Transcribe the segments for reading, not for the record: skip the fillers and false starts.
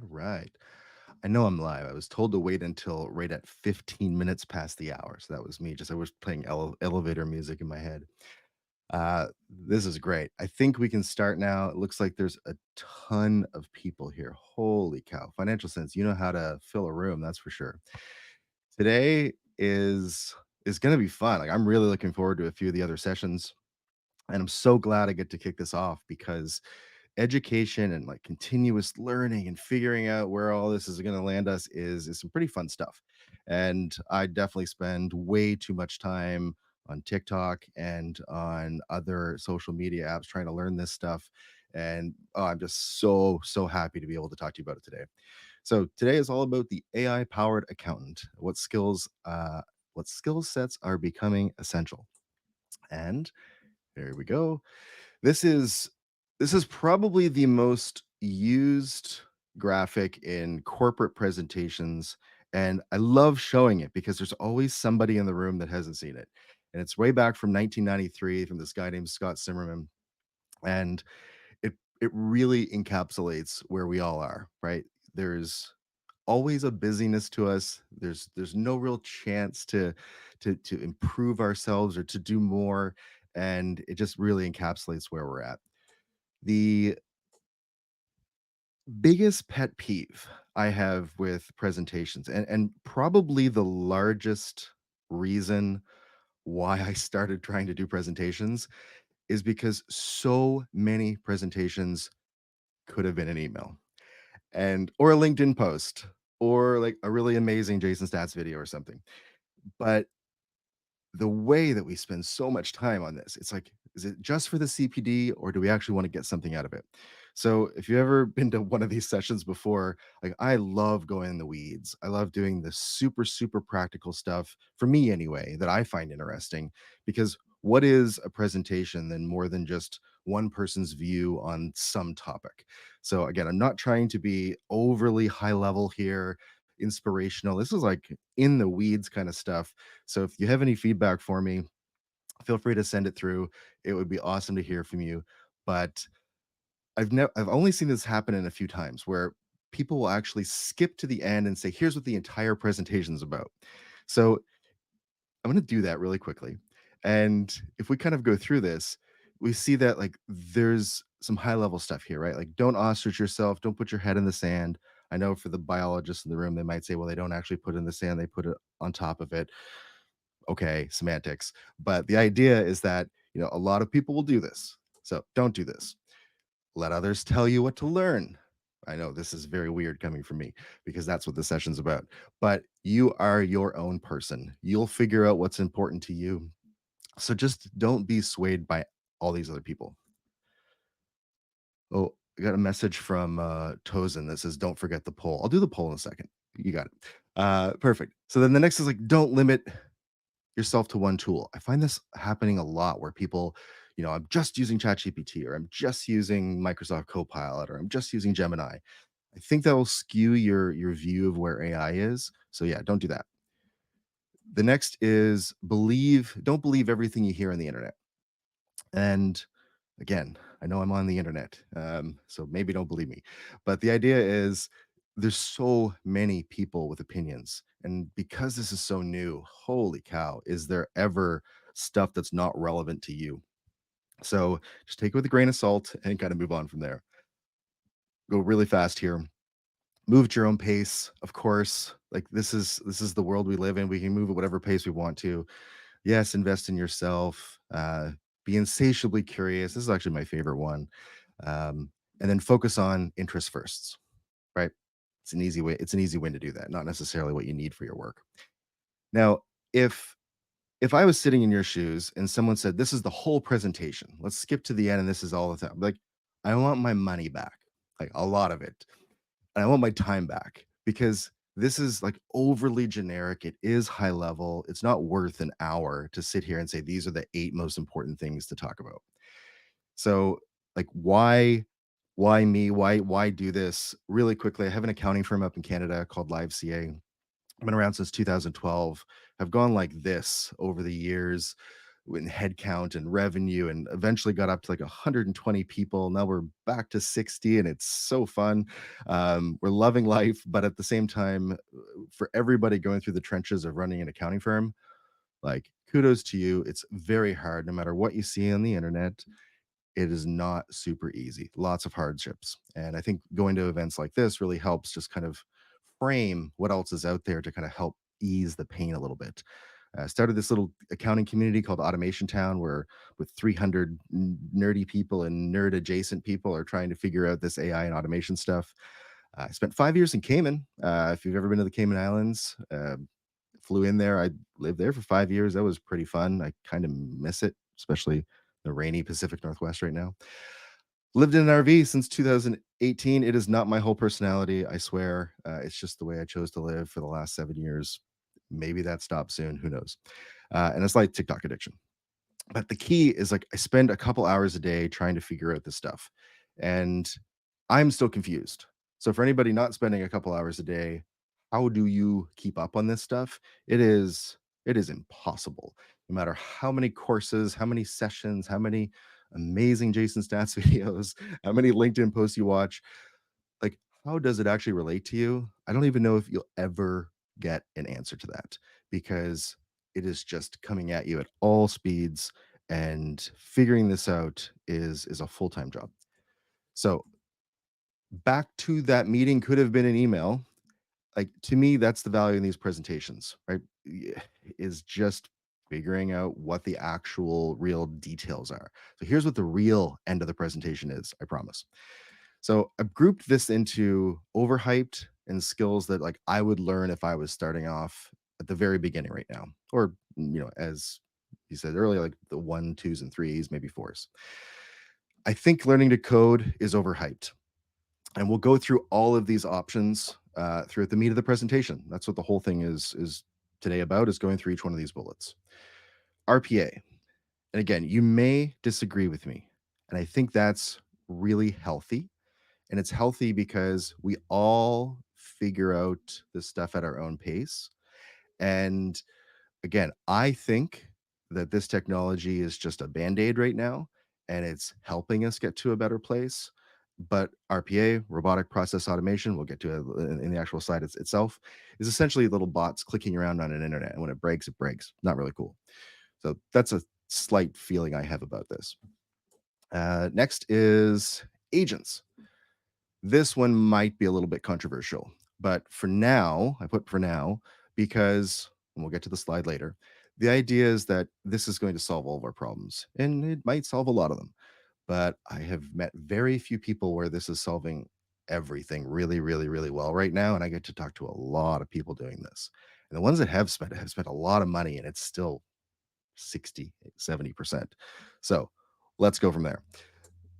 All right. I know I'm live. I was told to wait until right at 15 minutes past the hour. So that was me. Just I was playing elevator music in my head. This is great. I think we can start now. It looks like there's a ton of people here. Holy cow. Financial sense. You know how to fill a room, that's for sure. Today is going to be fun. Like I'm really looking forward to a few of the other sessions and I'm so glad I get to kick this off because education and like continuous learning and figuring out where all this is going to land us is some pretty fun stuff. And I definitely spend way too much time on TikTok and on other social media apps trying to learn this stuff. And I'm just so happy to be able to talk to you about it today. So today is all about the AI powered accountant. What skill sets are becoming essential. And there we go. This is this is probably the most used graphic in corporate presentations, and I love showing it because there's always somebody in the room that hasn't seen it. And it's way back from 1993 from this guy named Scott Zimmerman, and it really encapsulates where we all are, right? There's always a busyness to us. There's no real chance to improve ourselves or to do more, and it just really encapsulates where we're at. The biggest pet peeve I have with presentations and probably the largest reason why I started trying to do presentations is because so many presentations could have been an email and or a LinkedIn post or like a really amazing Jason Stats video or something. But the way that we spend so much time on this, it's like, is it just for the CPD or do we actually want to get something out of it? So if you've ever been to one of these sessions before, like I love going in the weeds. I love doing the super practical stuff for me anyway, that I find interesting because what is a presentation then more than just one person's view on some topic? So again, I'm not trying to be overly high level here, inspirational. This is like in the weeds kind of stuff. So if you have any feedback for me, feel free to send it through. It would be awesome to hear from you. But I've only seen this happen in a few times where people will actually skip to the end and say, "Here's what the entire presentation is about." So I'm going to do that really quickly. And if we kind of go through this, we see that like there's some high level stuff here, right? Like don't ostrich yourself, don't put your head in the sand. I know for the biologists in the room, they might say, well, they don't actually put it in the sand, they put it on top of it. Okay, semantics. But the idea is that, a lot of people will do this. So don't do this. Let others tell you what to learn. I know this is very weird coming from me because that's what the session's about. But you are your own person. You'll figure out what's important to you. So just don't be swayed by all these other people. Oh, I got a message from Tozen that says, don't forget the poll. I'll do the poll in a second. You got it. Perfect. So then the next is like, don't limit yourself to one tool. I find this happening a lot where people, I'm just using ChatGPT or I'm just using Microsoft Copilot or I'm just using Gemini. I think that will skew your view of where AI is. So yeah, don't do that. The next is don't believe everything you hear on the internet. And again, I know I'm on the internet, so maybe don't believe me. But the idea is there's so many people with opinions. And because this is so new, holy cow, is there ever stuff that's not relevant to you? So just take it with a grain of salt and kind of move on from there. Go really fast here. Move at your own pace, of course. Like this is the world we live in. We can move at whatever pace we want to. Yes, invest in yourself. Be insatiably curious. This is actually my favorite one. And then focus on interest firsts, right? It's an easy way. It's an easy way to do that. Not necessarily what you need for your work. Now, if if I was sitting in your shoes and someone said, "This is the whole presentation. Let's skip to the end, and this is all the time." Like, I want my money back, like a lot of it, and I want my time back because this is like overly generic. It is high level. It's not worth an hour to sit here and say these are the 8 most important things to talk about. So, like, why me? Why do this? Really quickly, I have an accounting firm up in Canada called Live CA. I've been around since 2012. Have gone like this over the years. in headcount and revenue, and eventually got up to like 120 people. Now we're back to 60, and it's so fun. We're loving life, but at the same time, for everybody going through the trenches of running an accounting firm, like kudos to you. It's very hard, no matter what you see on the internet. It is not super easy. Lots of hardships. And I think going to events like this really helps just kind of frame what else is out there to kind of help ease the pain a little bit. Started this little accounting community called Automation Town, where with 300 nerdy people and nerd adjacent people are trying to figure out this AI and automation stuff. I spent 5 years in Cayman. If you've ever been to the Cayman Islands, flew in there. I lived there for 5 years. That was pretty fun. I kind of miss it, especially the rainy Pacific Northwest right now. Lived in an RV since 2018. It is not my whole personality, I swear. It's just the way I chose to live for the last 7 years. Maybe that stops soon. Who knows? And it's like TikTok addiction. But the key is like I spend a couple hours a day trying to figure out this stuff. And I'm still confused. So for anybody not spending a couple hours a day, how do you keep up on this stuff? It is impossible. No matter how many courses, how many sessions, how many amazing Jason Stats videos, how many LinkedIn posts you watch, like how does it actually relate to you? I don't even know if you'll ever get an answer to that, because it is just coming at you at all speeds, and figuring this out is a full-time job. So back to that meeting could have been an email. Like, to me, that's the value in these presentations, right? Is just figuring out what the actual real details are. So here's what the real end of the presentation is, I promise. So I've grouped this into overhyped and skills that like I would learn if I was starting off at the very beginning right now. Or, as you said earlier, like the one, twos, and threes, maybe fours. I think learning to code is overhyped. And we'll go through all of these options throughout the meat of the presentation. That's what the whole thing is today about, is going through each one of these bullets. RPA. And again, you may disagree with me. And I think that's really healthy. And it's healthy because we all figure out this stuff at our own pace. And again, I think that this technology is just a band-aid right now, and it's helping us get to a better place. But RPA, robotic process automation, we'll get to it in the actual site itself, is essentially little bots clicking around on an internet. And when it breaks, it breaks. Not really cool. So that's a slight feeling I have about this. Next is agents. This one might be a little bit controversial, but for now, I put for now because, and we'll get to the slide later, the idea is that this is going to solve all of our problems, and it might solve a lot of them. But I have met very few people where this is solving everything really, really, really well right now. And I get to talk to a lot of people doing this. And the ones that have spent a lot of money, and it's still 60, 70%. So let's go from there.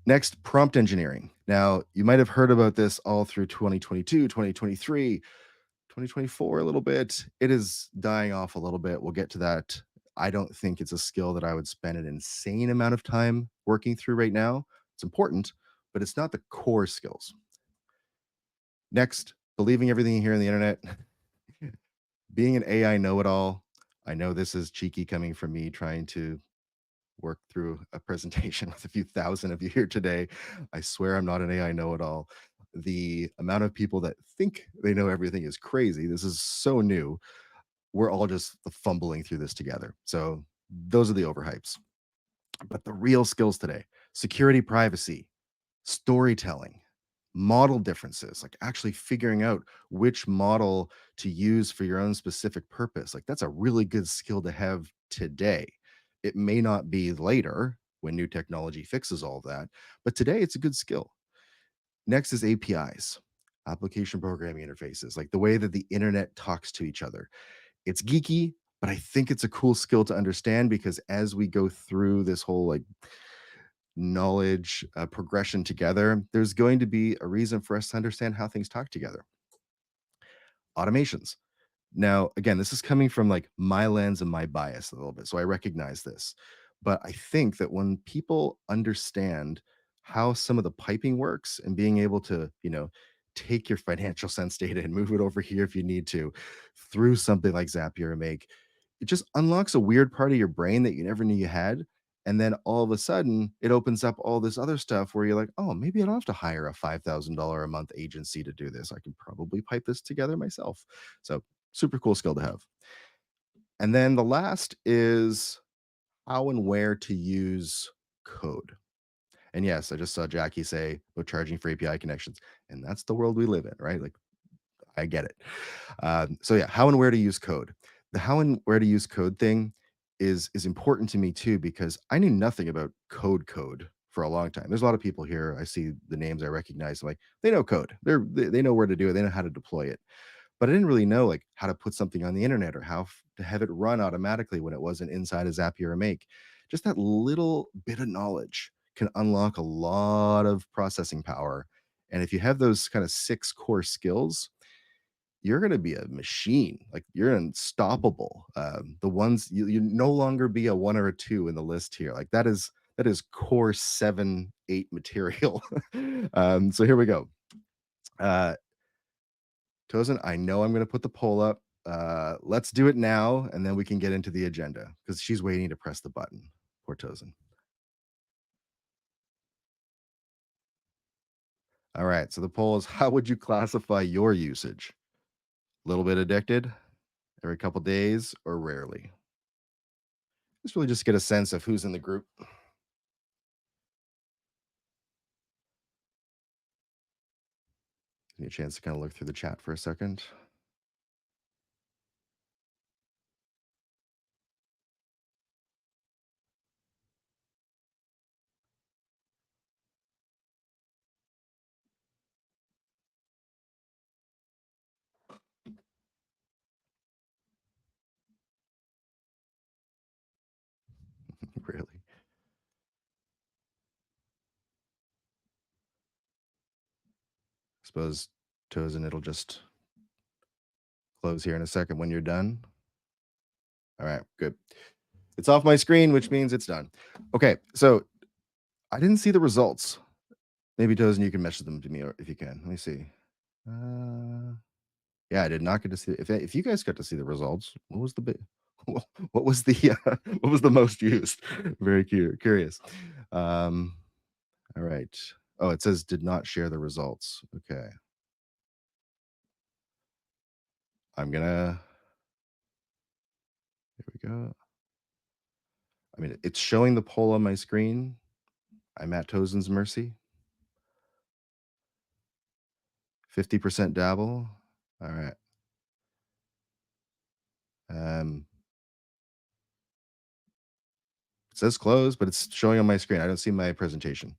Next, prompt engineering. Now, you might have heard about this all through 2022, 2023, 2024 a little bit. It is dying off a little bit. We'll get to that. I don't think it's a skill that I would spend an insane amount of time working through right now. It's important, but it's not the core skills. Next, believing everything you hear on the internet, being an AI know it all. I know this is cheeky coming from me trying to work through a presentation with a few thousand of you here today. I swear I'm not an AI know it all. The amount of people that think they know everything is crazy. This is so new. We're all just fumbling through this together. So those are the overhypes. But the real skills today: security, privacy, storytelling, model differences, like actually figuring out which model to use for your own specific purpose. Like that's a really good skill to have today. It may not be later when new technology fixes all of that, but today it's a good skill. Next is APIs, application programming interfaces, like the way that the internet talks to each other. It's geeky, but I think it's a cool skill to understand, because as we go through this whole like knowledge progression together, there's going to be a reason for us to understand how things talk together. Automations. Now, again, this is coming from like my lens and my bias a little bit. So I recognize this. But I think that when people understand how some of the piping works, and being able to, take your financial sense data and move it over here if you need to through something like Zapier or Make, it just unlocks a weird part of your brain that you never knew you had. And then all of a sudden, it opens up all this other stuff where you're like, oh, maybe I don't have to hire a $5,000 a month agency to do this. I can probably pipe this together myself. So, super cool skill to have. And then the last is how and where to use code. And yes, I just saw Jackie say about charging for API connections. And that's the world we live in, right? Like, I get it. So yeah, how and where to use code. The how and where to use code thing is important to me too because I knew nothing about code for a long time. There's a lot of people here. I see the names I recognize. Like they know code. They know where to do it. They know how to deploy it. But I didn't really know like how to put something on the internet or to have it run automatically when it wasn't inside a Zapier or Make. Just that little bit of knowledge can unlock a lot of processing power. And if you have those kind of six core skills, you're gonna be a machine. Like, you're unstoppable. The ones you no longer be a 1 or a 2 in the list here. Like, that is core 7, 8 material. So here we go. Uh, Tosin, I know I'm gonna put the poll up. Let's do it now, and then we can get into the agenda because she's waiting to press the button. Poor Tosin. Alright, so the poll is, how would you classify your usage? Little bit addicted, every couple days, or rarely? Just really just get a sense of who's in the group. Give me a chance to kind of look through the chat for a second. Really. Suppose toes and it'll just close here in a second when you're done. All right, good. It's off my screen, which means it's done. Okay, so I didn't see the results. Maybe toes and you can message them to me if you can. Let me see. Uh, yeah, I did not get to see. If you guys got to see the results, what was the big? What was the what was the most used? Very curious. Um, all right. Oh, it says did not share the results. Okay, I'm gonna. Here we go. I mean, it's showing the poll on my screen. I'm at Tozen's mercy. 50% dabble. All right. Um, it says close, but it's showing on my screen. I don't see my presentation.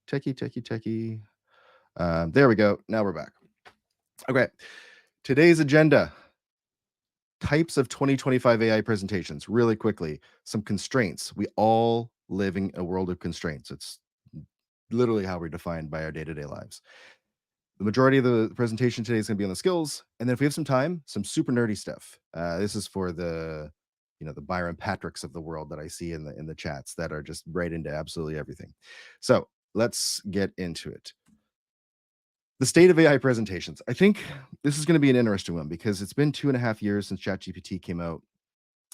Techie. There we go. Now we're back. Okay. Today's agenda, types of 2025 AI presentations. Really quickly, some constraints. We all live in a world of constraints. It's literally how we're defined by our day-to-day lives. The majority of the presentation today is going to be on the skills, and then if we have some time, some super nerdy stuff. This is for the Byron Patricks of the world that I see in the chats that are just right into absolutely everything. So let's get into it. The state of AI presentations. I think this is going to be an interesting one because it's been 2.5 years since ChatGPT came out,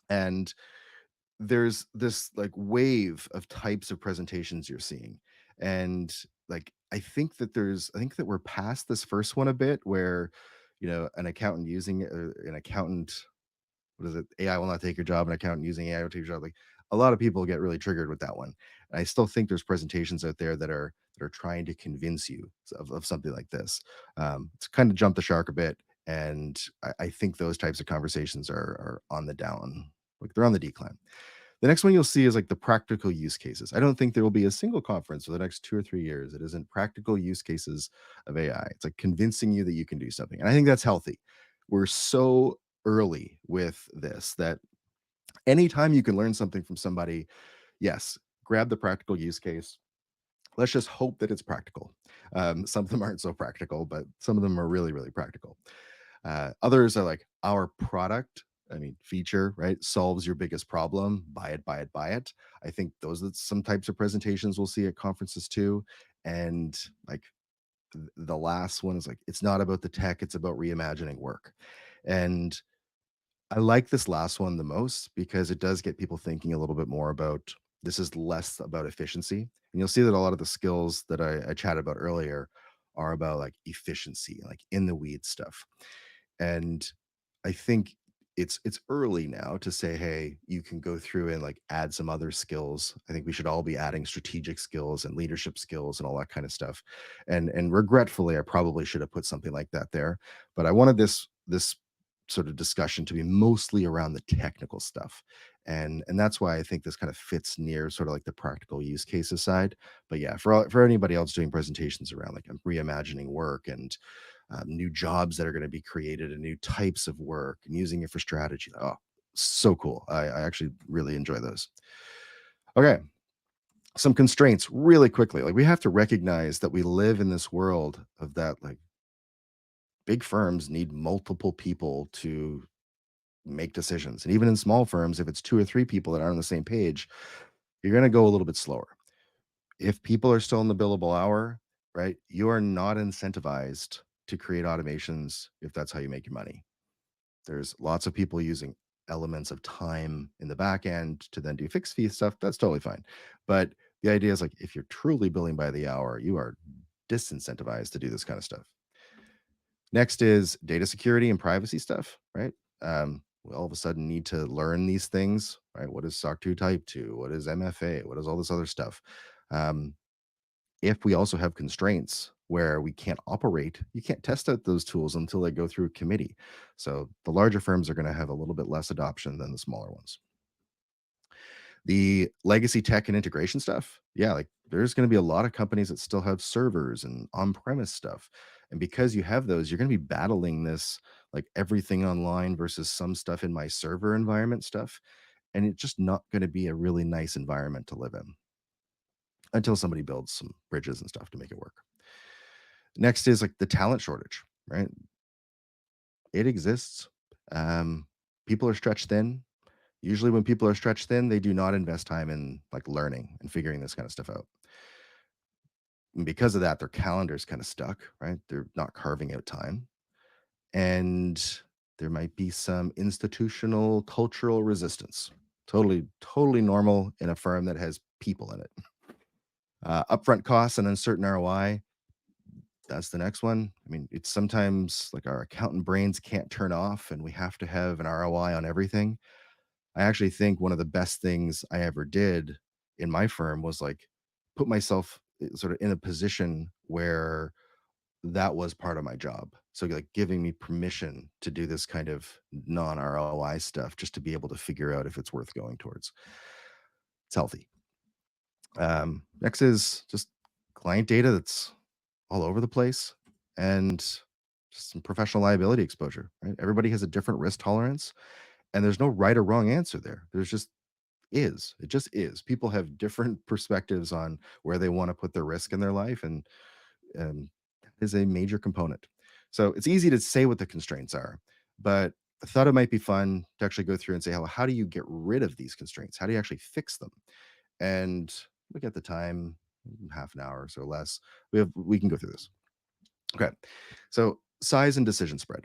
and there's this like wave of types of presentations you're seeing. And like I think that we're past this first one a bit where an accountant using an accountant, what is it? AI will not take your job, an accountant using AI will take your job. Like a lot of people get really triggered with that one. And I still think there's presentations out there that are trying to convince you of something like this. It's kind of jump the shark a bit. And I think those types of conversations are on the down, like they're on the decline. The next one you'll see is like the practical use cases. I don't think there will be a single conference for the next 2 or 3 years that isn't practical use cases of AI. It's like convincing you that you can do something. And I think that's healthy. We're so early with this that anytime you can learn something from somebody, yes, grab the practical use case. Let's just hope that it's practical. Some of them aren't so practical, but some of them are really, really practical. Others are like our product. I mean, feature, right? Solves your biggest problem. Buy it, buy it, buy it. I think those are some types of presentations we'll see at conferences too. And like the last one is like, it's not about the tech, it's about reimagining work. And I like this last one the most because it does get people thinking a little bit more about this is less about efficiency. And you'll see that a lot of the skills that I chatted about earlier are about like efficiency, like in the weeds stuff. And I think it's early now to say, hey, you can go through and like add some other skills. I think we should all be adding strategic skills and leadership skills and all that kind of stuff. And regretfully, I probably should have put something like that there. But I wanted this sort of discussion to be mostly around the technical stuff. And that's why I think this kind of fits near sort of like the practical use cases side. But yeah, for anybody else doing presentations around like reimagining work and new jobs that are going to be created and new types of work and using it for strategy. Oh, so cool. I actually really enjoy those. Okay. Some constraints really quickly. Like we have to recognize that we live in this world of that like big firms need multiple people to make decisions. And even in small firms, if it's two or three people that aren't on the same page, you're going to go a little bit slower. If people are still in the billable hour, right, you are not incentivized to create automations if that's how you make your money. There's lots of people using elements of time in the back end to then do fixed fee stuff. That's totally fine. But the idea is like if you're truly billing by the hour, you are disincentivized to do this kind of stuff. Next is data security and privacy stuff, right? We all of a sudden need to learn these things, right? What is SOC 2 Type 2? What is MFA? What is all this other stuff? Um, if we also have constraints where we can't operate, you can't test out those tools until they go through a committee. So the larger firms are going to have a little bit less adoption than the smaller ones. The legacy tech and integration stuff, yeah, like there's going to be a lot of companies that still have servers and on-premise stuff. And because you have those, you're going to be battling this like everything online versus some stuff in my server environment stuff. And it's just not going to be a really nice environment to live in until somebody builds some bridges and stuff to make it work. Next is like the talent shortage, right? It exists. Um, People are stretched thin. Usually, when people are stretched thin, they do not invest time in like learning and figuring this kind of stuff out. And because of that, their calendar's kind of stuck, right? They're not carving out time. And there might be some institutional cultural resistance. Totally normal in a firm that has people in it. Upfront costs and uncertain ROI. That's the next one. I mean, it's sometimes like our accountant brains can't turn off and we have to have an ROI on everything. I actually think one of the best things I ever did in my firm was like put myself sort of in a position where that was part of my job. So like giving me permission to do this kind of non ROI stuff just to be able to figure out if it's worth going towards. It's healthy. Next is just client data that's all over the place and just some professional liability exposure, right? Everybody has a different risk tolerance and there's no right or wrong answer there. There's just is. It just is. People have different perspectives on where they want to put their risk in their life and that is a major component. So it's easy to say what the constraints are, but I thought it might be fun to actually go through and say, how do you get rid of these constraints? How do you actually fix them? And look at the time, half an hour or so less. We can go through this. Okay. So size and decision spread.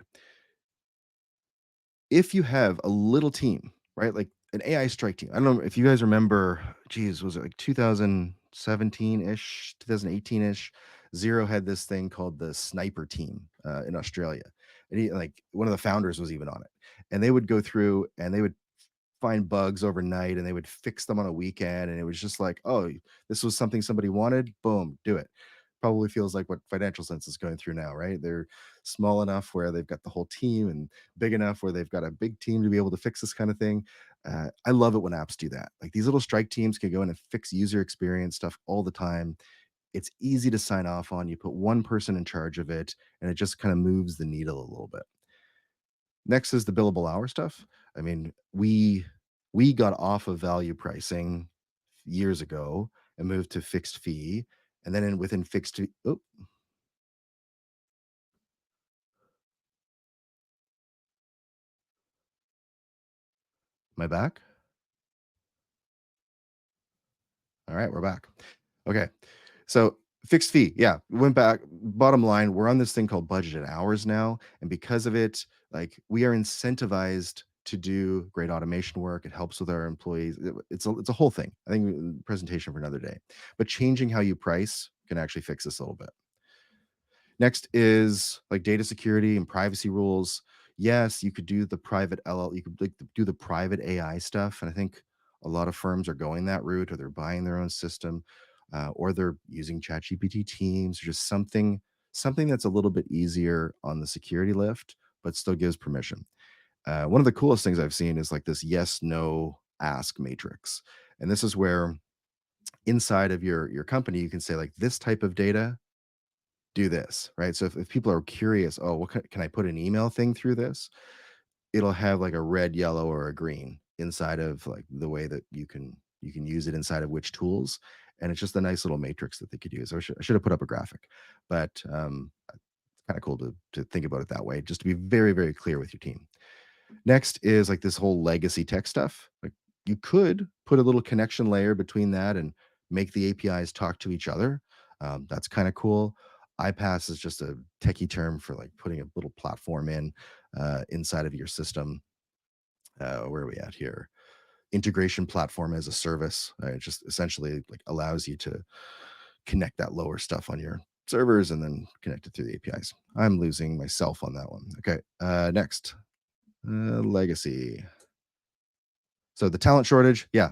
If you have a little team, right? Like an AI strike team. I don't know if you guys remember, geez, was it like 2017-ish, 2018-ish? Zero had this thing called the sniper team in Australia. And he like one of the founders was even on it. And they would go through and they would find bugs overnight and they would fix them on a weekend. And it was just like, oh, this was something somebody wanted. Boom, do it. Probably feels like what Financial Sense is going through now, right? They're small enough where they've got the whole team and big enough where they've got a big team to be able to fix this kind of thing. I love it when apps do that. Like these little strike teams can go in and fix user experience stuff all the time. It's easy to sign off on. You put one person in charge of it, and it just kind of moves the needle a little bit. Next is the billable hour stuff. I mean, we got off of value pricing years ago and moved to fixed fee, and then within fixed fee. Oh, my back. All right, we're back. Okay, so fixed fee. Yeah, we went back. Bottom line, we're on this thing called budgeted hours now, and because of it, like we are incentivized to do great automation work. It helps with our employees. It's a whole thing. I think presentation for another day. But changing how you price can actually fix this a little bit. Next is like data security and privacy rules. Yes, you could do the private LL, you could like do the private AI stuff, and I think a lot of firms are going that route, or they're buying their own system, or they're using ChatGPT Teams, or just something that's a little bit easier on the security lift, but still gives permission. One of the coolest things I've seen is like this yes no ask matrix, and this is where inside of your company you can say like this type of data do this, right? So if people are curious, oh, what can I put an email thing through this? It'll have like a red, yellow, or a green inside of like the way that you can use it inside of which tools. And it's just a nice little matrix that they could use. I should have put up a graphic, but it's kind of cool to think about it that way, just to be very, very clear with your team. Next is like this whole legacy tech stuff. Like you could put a little connection layer between that and make the APIs talk to each other. That's kind of cool. iPaaS is just a techie term for like putting a little platform in inside of your system. Where are we at here? Integration platform as a service. It just essentially like allows you to connect that lower stuff on your servers and then connect it through the APIs. I'm losing myself on that one. Okay. Next, legacy. So the talent shortage, yeah,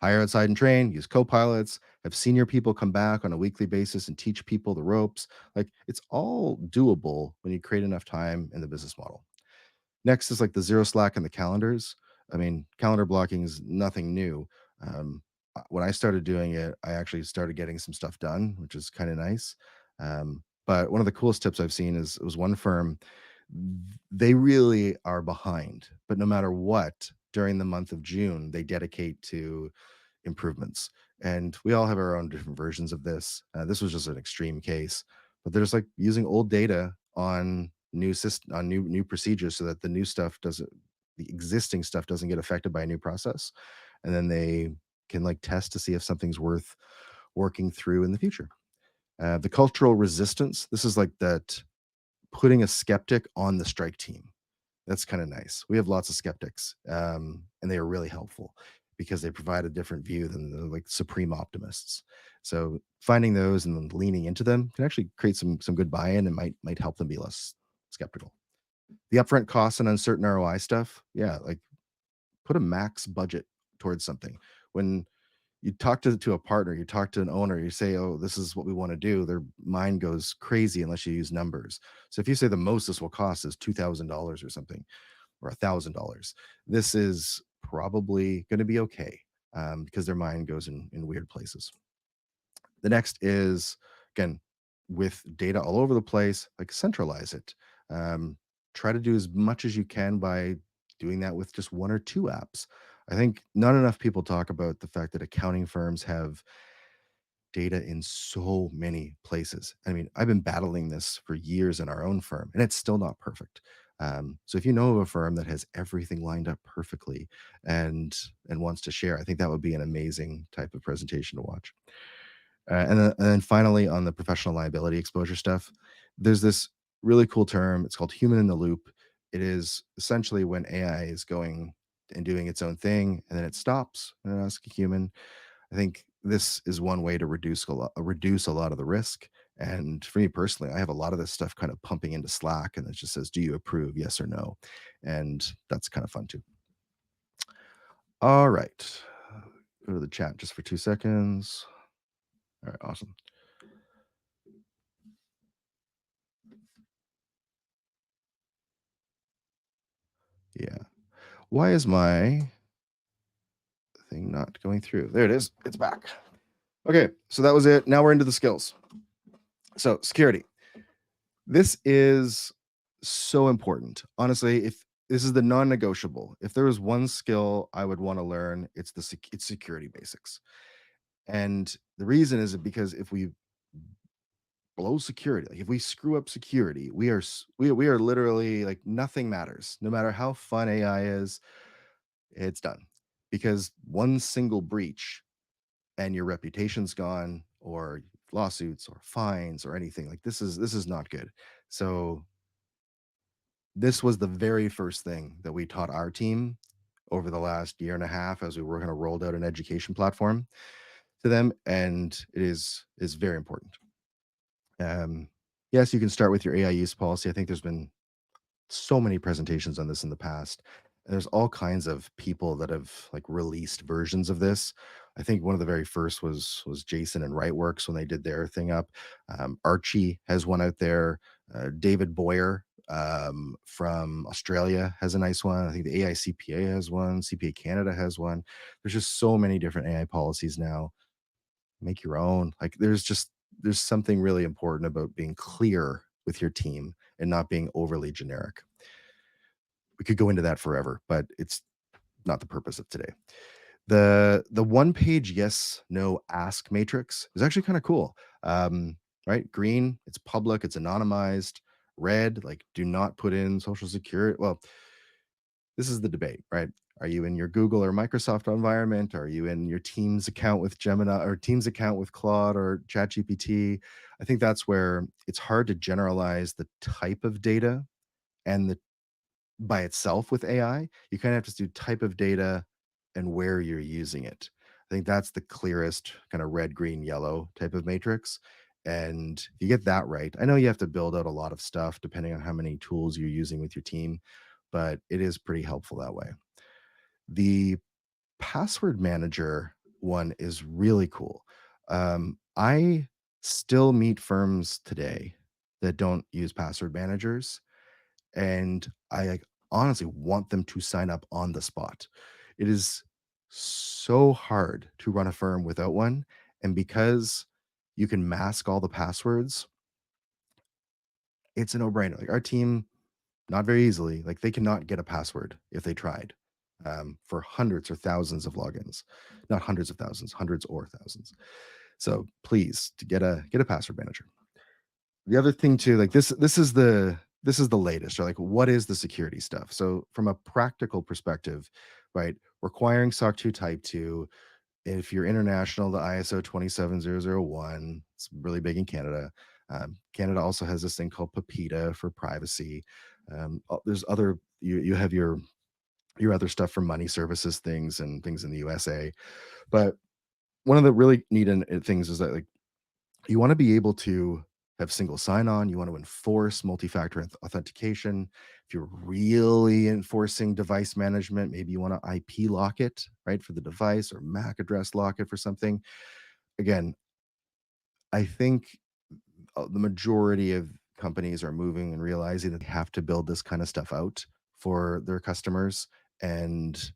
hire outside and train, use co-pilots, have senior people come back on a weekly basis and teach people the ropes. Like it's all doable when you create enough time in the business model. Next is like the zero slack in the calendars. I mean, calendar blocking is nothing new. When I started doing it, I actually started getting some stuff done, which is kind of nice. But one of the coolest tips I've seen is it was one firm. They really are behind, but no matter what, during the month of June, they dedicate to improvements. And we all have our own different versions of this. This was just an extreme case, but there's like using old data on new system on new procedures so that the existing stuff doesn't get affected by a new process, and then they can like test to see if something's worth working through in the future. The cultural resistance. This is like that putting a skeptic on the strike team. That's kind of nice. We have lots of skeptics, and they are really helpful because they provide a different view than the like supreme optimists. So finding those and then leaning into them can actually create some good buy-in and might help them be less skeptical. The upfront costs and uncertain ROI stuff, yeah, like put a max budget towards something. When you talk to a partner, you talk to an owner, you say, "Oh, this is what we want to do." Their mind goes crazy unless you use numbers. So if you say the most this will cost is $2,000 or something, or $1,000, this is probably going to be okay, because their mind goes in weird places. The next is, again, with data all over the place, like centralize it. Um, Try to do as much as you can by doing that with just one or two apps. I think not enough people talk about the fact that accounting firms have data in so many places. I mean, I've been battling this for years in our own firm, and it's still not perfect. So if you know of a firm that has everything lined up perfectly and wants to share, I think that would be an amazing type of presentation to watch. And then finally, on the professional liability exposure stuff, there's this really cool term. It's called human in the loop. It is essentially when AI is going and doing its own thing, and then it stops and it asks a human. I think this is one way to reduce a lot of the risk. And for me personally, I have a lot of this stuff kind of pumping into Slack, and it just says, "Do you approve? Yes or no?" And that's kind of fun too. All right, go to the chat just for 2 seconds. All right, awesome. Yeah. Why is my thing not going through? There it is. It's back. Okay, so that was it. Now we're into the skills. So security. This is so important. Honestly, if this is the non-negotiable. If there was one skill I would want to learn, it's security basics. And the reason is because if we blow security, like if we screw up security, we are literally like nothing matters. No matter how fun AI is, it's done. Because one single breach and your reputation's gone, or lawsuits or fines or anything like this is not good. So This was the very first thing that we taught our team over the last year and a half as we were gonna rolled out an education platform to them, and it is very important. Um, yes, you can start with your AI use policy. I think there's been so many presentations on this in the past. And there's all kinds of people that have like released versions of this. I think one of the very first was Jason and Rightworks when they did their thing up. Archie has one out there. David Boyer from Australia has a nice one. I think the AI CPA has one. CPA Canada has one. There's just so many different AI policies now. Make your own. Like there's something really important about being clear with your team and not being overly generic. We could go into that forever, but it's not the purpose of today. The one page yes, no, ask matrix is actually kind of cool. Right? Green, it's public, it's anonymized. Red, like do not put in social security. Well, this is the debate, right? Are you in your Google or Microsoft environment? Are you in your Teams account with Gemini or Teams account with Claude or ChatGPT? I think that's where it's hard to generalize the type of data and the by itself with AI. You kind of have to do type of data and where you're using it. I think that's the clearest kind of red, green, yellow type of matrix. And if you get that right, I know you have to build out a lot of stuff depending on how many tools you're using with your team, but it is pretty helpful that way. The password manager one is really cool. I still meet firms today that don't use password managers, and I, like, honestly want them to sign up on the spot. It is so hard to run a firm without one, and because you can mask all the passwords, it's a no-brainer. Like, our team, not very easily, like, they cannot get a password if they tried, for hundreds or thousands of logins. Not hundreds of thousands, hundreds or thousands. So, please, to get a password manager. The other thing too, like this is the latest, or like what is the security stuff? So from a practical perspective, right, requiring SOC 2 Type 2, if you're international, the ISO 27001, it's really big in Canada. Canada also has this thing called PAPITA for privacy. There's other you have your other stuff for money services things and things in the USA. But one of the really neat things is that like you want to be able to have single sign-on, you want to enforce multi-factor authentication. If you're really enforcing device management, maybe you want to IP lock it, right, for the device or MAC address lock it for something. Again, I think the majority of companies are moving and realizing that they have to build this kind of stuff out for their customers, and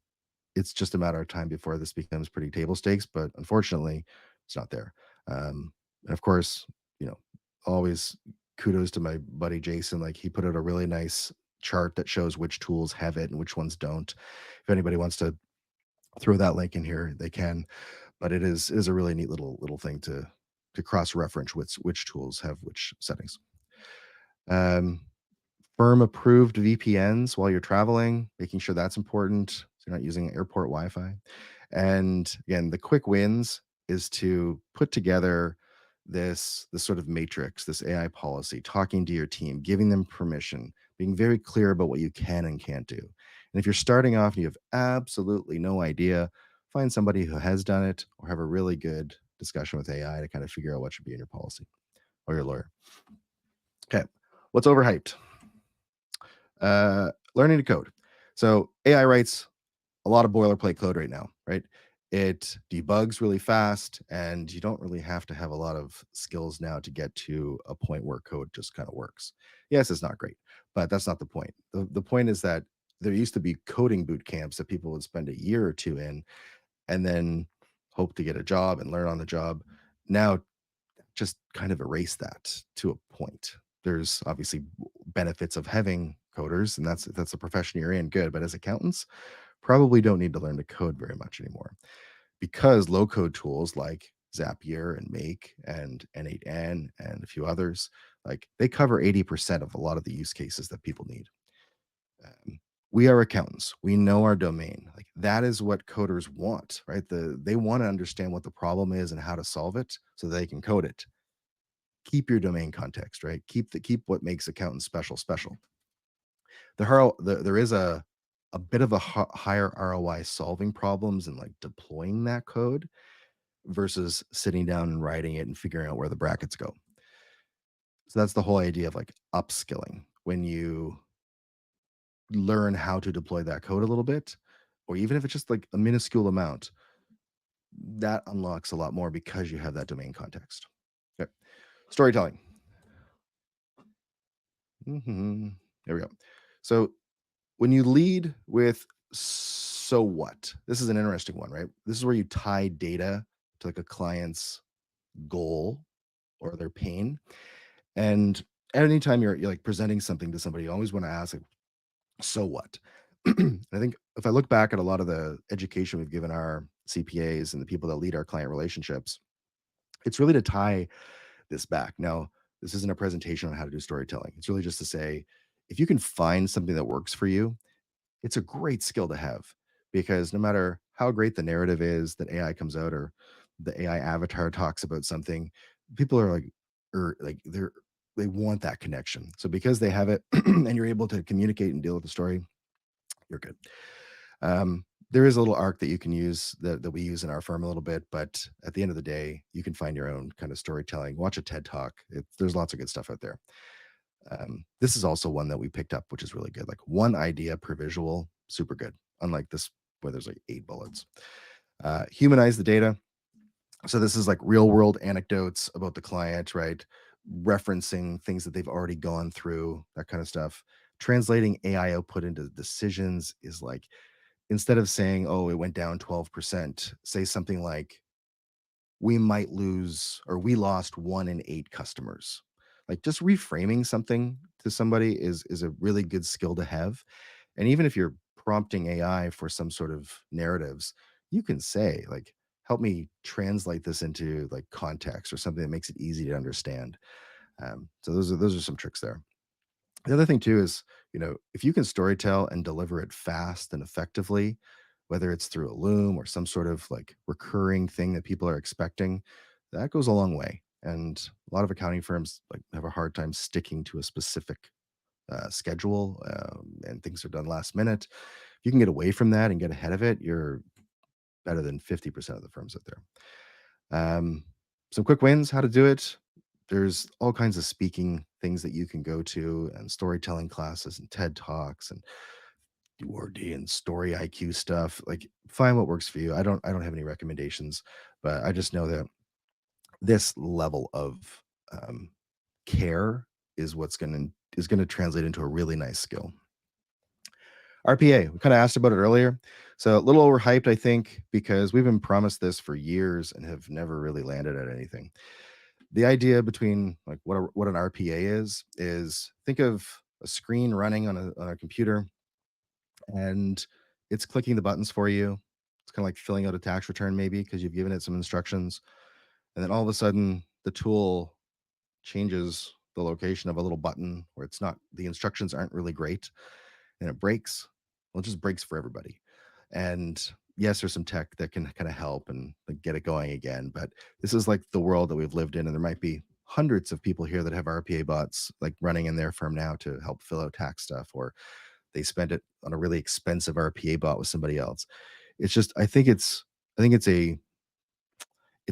it's just a matter of time before this becomes pretty table stakes, but unfortunately, it's not there. And of course, you know, always kudos to my buddy Jason. Like he put out a really nice chart that shows which tools have it and which ones don't. If anybody wants to throw that link in here, they can. But it is a really neat little thing to cross reference which tools have which settings. Um, Firm approved VPNs while you're traveling, making sure that's important. So you're not using airport Wi-Fi. And again, the quick wins is to put together this sort of matrix, this AI policy, talking to your team, giving them permission, being very clear about what you can and can't do. And if you're starting off and you have absolutely no idea, find somebody who has done it or have a really good discussion with AI to kind of figure out what should be in your policy or your lawyer. Okay. What's overhyped? Learning to code. So AI writes a lot of boilerplate code right now, right? It debugs really fast, and you don't really have to have a lot of skills now to get to a point where code just kind of works. Yes, it's not great, but that's not the point. The point is that there used to be coding boot camps that people would spend a year or two in and then hope to get a job and learn on the job. Now just kind of erase that to a point. There's obviously benefits of having coders, and that's the profession you're in, good. But as accountants, probably don't need to learn to code very much anymore because low code tools like Zapier and Make and N8N and a few others, like they cover 80% of a lot of the use cases that people need. We are accountants. We know our domain. Like that is what coders want, right? They want to understand what the problem is and how to solve it so they can code it. Keep your domain context, right? Keep what makes accountants special special. there is a bit of a higher ROI solving problems and like deploying that code versus sitting down and writing it and figuring out where the brackets go. So that's the whole idea of like upskilling. When you learn how to deploy that code a little bit, or even if it's just like a minuscule amount, that unlocks a lot more because you have that domain context. Okay. Storytelling. There we go. So when you lead with so what, this is an interesting one, right? This is where you tie data to like a client's goal or their pain. And anytime you're like presenting something to somebody, you always want to ask, like, so what? I think if I look back at a lot of the education we've given our CPAs and the people that lead our client relationships, it's really to tie this back. Now, this isn't a presentation on how to do storytelling. It's really just to say, if you can find something that works for you, it's a great skill to have, because no matter how great the narrative is that AI comes out, or the AI avatar talks about something, people are like, or like they want that connection. So because they have it and you're able to communicate and deal with the story, you're good. There is a little arc that you can use that we use in our firm a little bit, but at the end of the day, you can find your own kind of storytelling. Watch a TED talk. There's lots of good stuff out there. This is also one that we picked up, which is really good. Like one idea per visual, super good. Unlike this, where there's like 8 bullets. Humanize the data. So this is like real world anecdotes about the client, right? Referencing things that they've already gone through, that kind of stuff. Translating AI output into decisions is like, instead of saying, "Oh, it went down 12%," say something like, "We might lose, or we lost 1 in 8 customers." Like, just reframing something to somebody is a really good skill to have. And even if you're prompting AI for some sort of narratives, you can say, like, "Help me translate this into, like, context or something that makes it easy to understand." So those are some tricks there. The other thing too is, if you can storytell and deliver it fast and effectively, whether it's through a loom or some sort of like recurring thing that people are expecting, that goes a long way. And a lot of accounting firms like have a hard time sticking to a specific schedule, and things are done last minute. If you can get away from that and get ahead of it, you're better than 50% of the firms out there. Some quick wins, how to do it. There's all kinds of speaking things that you can go to, and storytelling classes and TED Talks and URD and story IQ stuff. Like, find what works for you. I don't have any recommendations, but I just know that this level of um, care is gonna translate into a really nice skill. RPA, we kind of asked about it earlier. So a little overhyped, I think, because we've been promised this for years and have never really landed at anything. The idea between like what an RPA is think of a screen running on a computer, and it's clicking the buttons for you. It's kind of like filling out a tax return maybe because you've given it some instructions, and then all of a sudden the tool changes the location of a little button where it's not, the instructions aren't really great, and it breaks. Well, it just breaks for everybody. And yes, there's some tech that can kind of help and like, get it going again. But this is like the world that we've lived in. And there might be hundreds of people here that have RPA bots like running in their firm now to help fill out tax stuff, or they spend it on a really expensive RPA bot with somebody else. It's just, I think it's a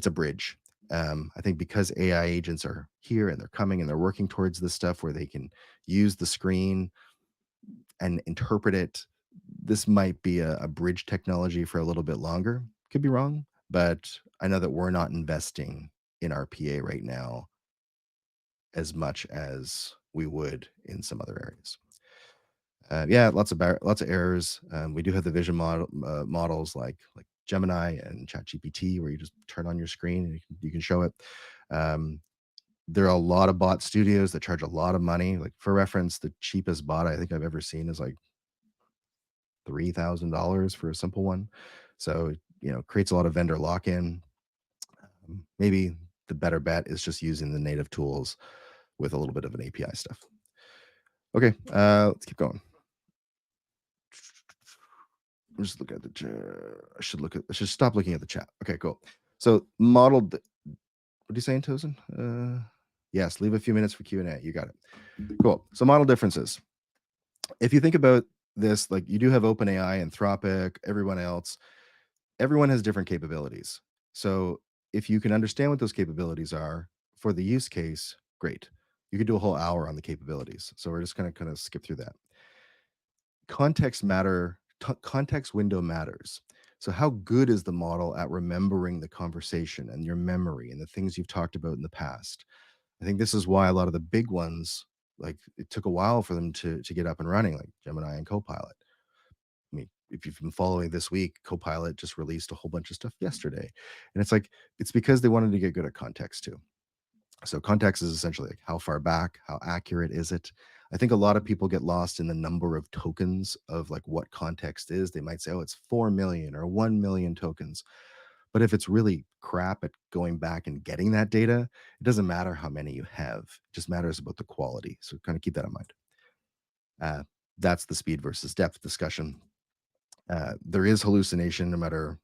bridge. I think because AI agents are here and they're coming and they're working towards this stuff where they can use the screen and interpret it, this might be a bridge technology for a little bit longer. Could be wrong, but I know that we're not investing in RPA right now as much as we would in some other areas. Yeah, lots of errors. We do have the vision models like Gemini and ChatGPT, where you just turn on your screen and you can show it. Um, there are a lot of bot studios that charge a lot of money. Like, for reference, the cheapest bot I think I've ever seen is like $3,000 for a simple one. So, creates a lot of vendor lock-in. Maybe the better bet is just using the native tools with a little bit of an API stuff. Okay, let's keep going. I'm just looking at the chat. I should stop looking at the chat. Okay, cool. So modeled, what are you saying, Tosin? Yes, leave a few minutes for Q&A. You got it. Cool. So model differences. If you think about this, like you do have OpenAI, Anthropic, everyone else, everyone has different capabilities. So if you can understand what those capabilities are for the use case, great. You could do a whole hour on the capabilities. So we're just going to kind of skip through that. Context window matters. So how good is the model at remembering the conversation and your memory and the things you've talked about in the past? I think this is why a lot of the big ones, like it took a while for them to get up and running, like Gemini and Copilot. I mean, if you've been following this week, Copilot just released a whole bunch of stuff yesterday. And it's like, it's because they wanted to get good at context too. So context is essentially like how far back, how accurate is it? I think a lot of people get lost in the number of tokens of like what context is. They might say, oh, it's 4 million or 1 million tokens. But if it's really crap at going back and getting that data, it doesn't matter how many you have. It just matters about the quality. So kind of keep that in mind. Uh, that's the speed versus depth discussion. There is hallucination no matter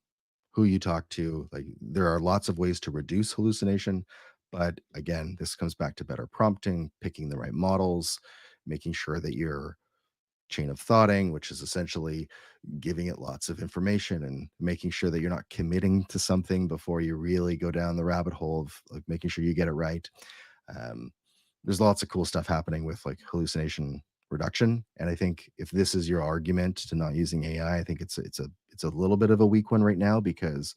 who you talk to. Like there are lots of ways to reduce hallucination, but again, this comes back to better prompting, picking the right models, making sure that your chain of thoughting, which is essentially giving it lots of information and making sure that you're not committing to something before you really go down the rabbit hole of like making sure you get it right. Um, there's lots of cool stuff happening with like hallucination reduction, and I think if this is your argument to not using AI, I think it's a little bit of a weak one right now because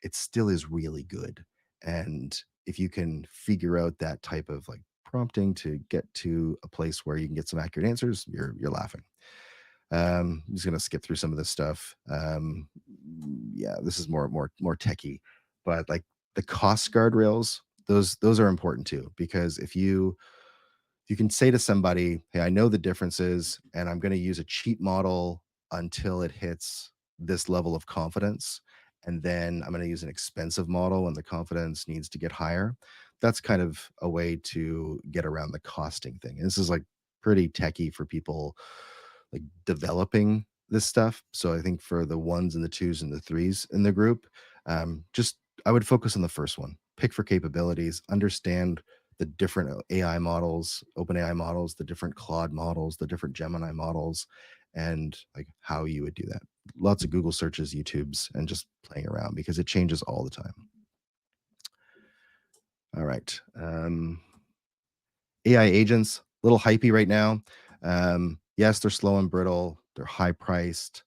it still is really good. And if you can figure out that type of like prompting to get to a place where you can get some accurate answers, you're laughing. I'm just gonna skip through some of this stuff. Yeah, this is more techie, but like the cost guardrails, those are important too because if you can say to somebody, "Hey, I know the differences, and I'm gonna use a cheat model until it hits this level of confidence, and then I'm gonna use an expensive model when the confidence needs to get higher." That's kind of a way to get around the costing thing, and this is, like, pretty techy for people, like, developing this stuff, so I think for the 1s and the 2s and the 3s in the group, just I would focus on the first one. Pick for capabilities, understand the different AI models, open AI models, the different Claude models, the different Gemini models, and like how you would do that. Lots of Google searches, YouTubes, and just playing around because it changes all the time. All right. AI agents, a little hypey right now. Yes, they're slow and brittle. They're high priced.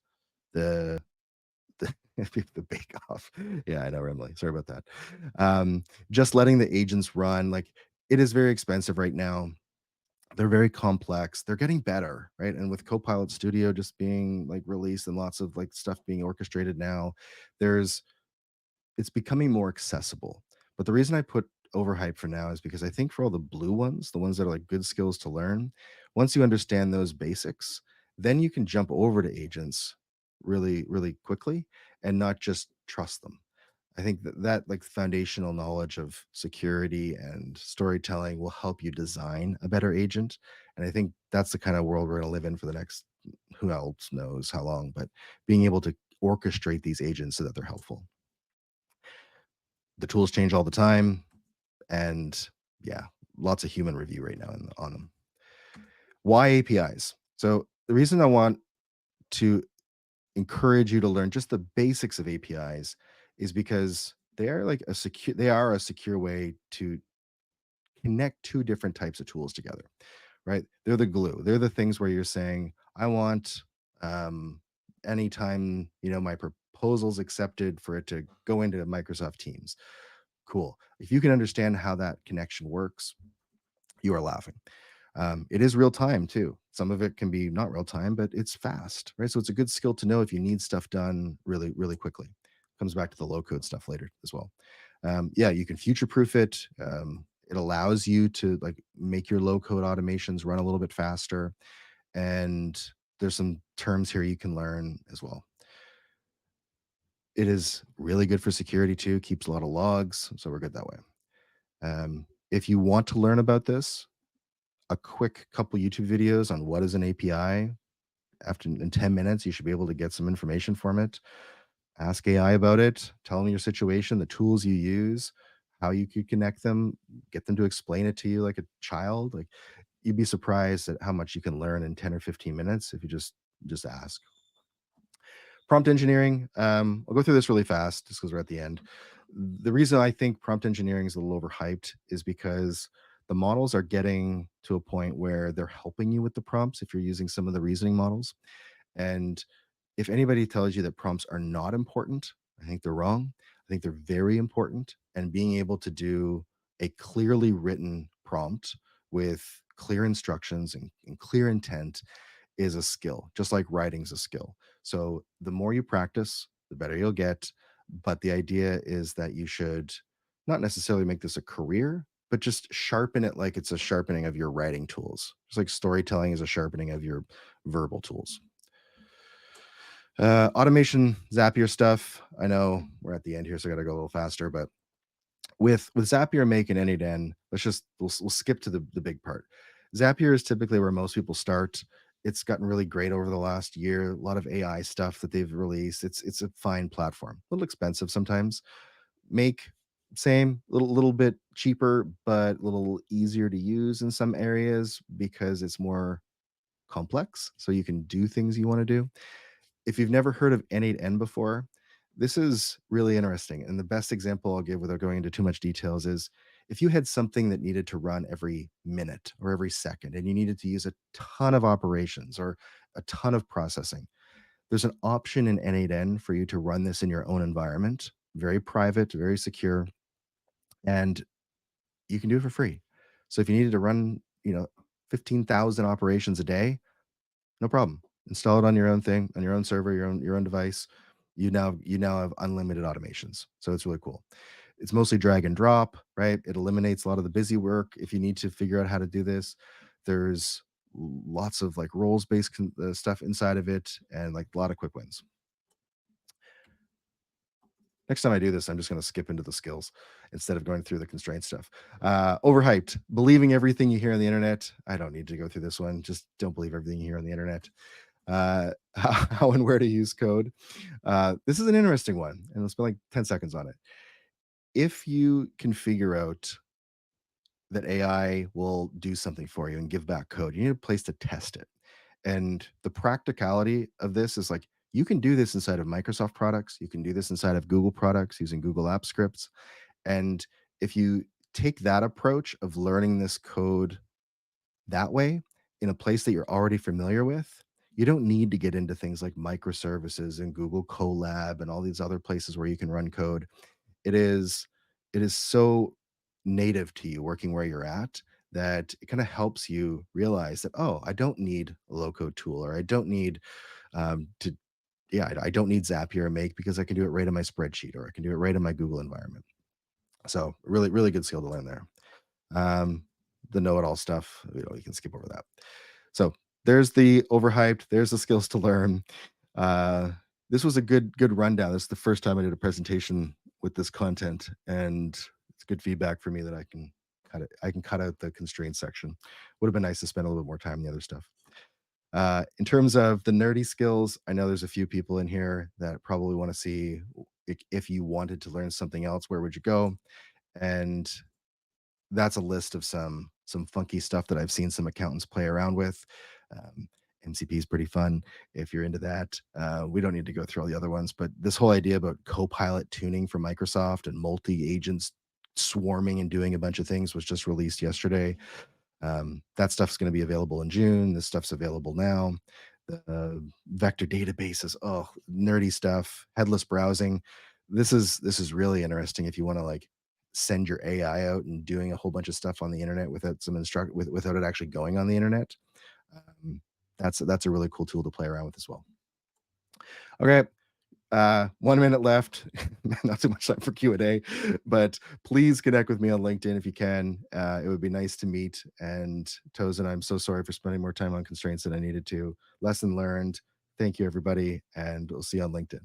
The the, the bake off. Yeah, I know, Emily. Sorry about that. Just letting the agents run, like it is very expensive right now. They're very complex. They're getting better, right? And with Copilot Studio just being like released and lots of like stuff being orchestrated now, there's it's becoming more accessible. But the reason I put overhype for now is because I think for all the blue ones, the ones that are like good skills to learn, once you understand those basics, then you can jump over to agents really, really quickly and not just trust them. I think that like foundational knowledge of security and storytelling will help you design a better agent. And I think that's the kind of world we're going to live in for the next who else knows how long, but being able to orchestrate these agents so that they're helpful. The tools change all the time, and yeah, lots of human review right now on them. Why APIs? So the reason I want to encourage you to learn just the basics of APIs is because they are a secure way to connect two different types of tools together, right? They're the glue. They're the things where you're saying, I want anytime, my proposal's accepted for it to go into Microsoft Teams. Cool. If you can understand how that connection works, you are laughing. It is real time too. Some of it can be not real time, but it's fast, right? So it's a good skill to know if you need stuff done really, really quickly. Comes back to the low code stuff later as well. Yeah, you can future proof it. It allows you to like make your low code automations run a little bit faster. And there's some terms here you can learn as well. It is really good for security too, keeps a lot of logs. So we're good that way. If you want to learn about this, a quick couple YouTube videos on what is an API. After in 10 minutes, you should be able to get some information from it. Ask AI about it. Tell them your situation, the tools you use, how you could connect them, get them to explain it to you like a child. Like you'd be surprised at how much you can learn in 10 or 15 minutes if you just ask. Prompt engineering, I'll go through this really fast just because we're at the end. The reason I think prompt engineering is a little overhyped is because the models are getting to a point where they're helping you with the prompts if you're using some of the reasoning models. And if anybody tells you that prompts are not important, I think they're wrong. I think they're very important. And being able to do a clearly written prompt with clear instructions and clear intent is a skill, just like writing's a skill. So the more you practice, the better you'll get. But the idea is that you should not necessarily make this a career, but just sharpen it like it's a sharpening of your writing tools. Just like storytelling is a sharpening of your verbal tools. Automation Zapier stuff. I know we're at the end here, so I got to go a little faster. But with Zapier Make and N8N, we'll skip to the big part. Zapier is typically where most people start. It's gotten really great over the last year. A lot of AI stuff that they've released. It's a fine platform. A little expensive sometimes. Make same, little bit cheaper, but a little easier to use in some areas because it's more complex. So you can do things you want to do. If you've never heard of N8N before, this is really interesting. And the best example I'll give without going into too much details is if you had something that needed to run every minute or every second and you needed to use a ton of operations or a ton of processing, there's an option in N8N for you to run this in your own environment, very private, very secure, and you can do it for free. So if you needed to run, 15,000 operations a day, no problem. Install it on your own thing, on your own server, your own device. You now have unlimited automations. So it's really cool. It's mostly drag and drop, right? It eliminates a lot of the busy work if you need to figure out how to do this. There's lots of like roles based stuff inside of it and like a lot of quick wins. Next time I do this, I'm just going to skip into the skills instead of going through the constraint stuff. Overhyped, believing everything you hear on the internet. I don't need to go through this one. Just don't believe everything you hear on the internet. How and where to use code. This is an interesting one, and let's spend like 10 seconds on it. If you can figure out that AI will do something for you and give back code, you need a place to test it. And the practicality of this is like you can do this inside of Microsoft products, you can do this inside of Google products using Google App Scripts. And if you take that approach of learning this code that way in a place that you're already familiar with, you don't need to get into things like microservices and Google Colab and all these other places where you can run code. It is it is so native to you working where you're at that it kind of helps you realize that, oh, I don't need a low code tool or I don't need to yeah, I don't need Zapier or Make because I can do it right in my spreadsheet or I can do it right in my Google environment. So really, really good skill to learn there. Um, the know-it-all stuff, you can skip over that. So there's the overhyped. There's the skills to learn. Uh, this was a good rundown. This is the first time I did a presentation with this content, and it's good feedback for me that I can cut out the constraint section. Would have been nice to spend a little bit more time on the other stuff. In terms of the nerdy skills, I know there's a few people in here that probably want to see if you wanted to learn something else, where would you go? And that's a list of some funky stuff that I've seen some accountants play around with. Um, MCP is pretty fun if you're into that. We don't need to go through all the other ones, but this whole idea about Copilot tuning for Microsoft and multi agents swarming and doing a bunch of things was just released yesterday. That stuff's going to be available in June. This stuff's available now. The vector databases, oh, nerdy stuff, headless browsing. This is really interesting if you want to like send your AI out and doing a whole bunch of stuff on the internet without without it actually going on the internet. Um, that's a really cool tool to play around with as well. Okay, 1 minute left. Not too much time for Q&A, but please connect with me on LinkedIn if you can. It would be nice to meet. And Tozen, I'm so sorry for spending more time on constraints than I needed to. Lesson learned. Thank you, everybody, and we'll see you on LinkedIn.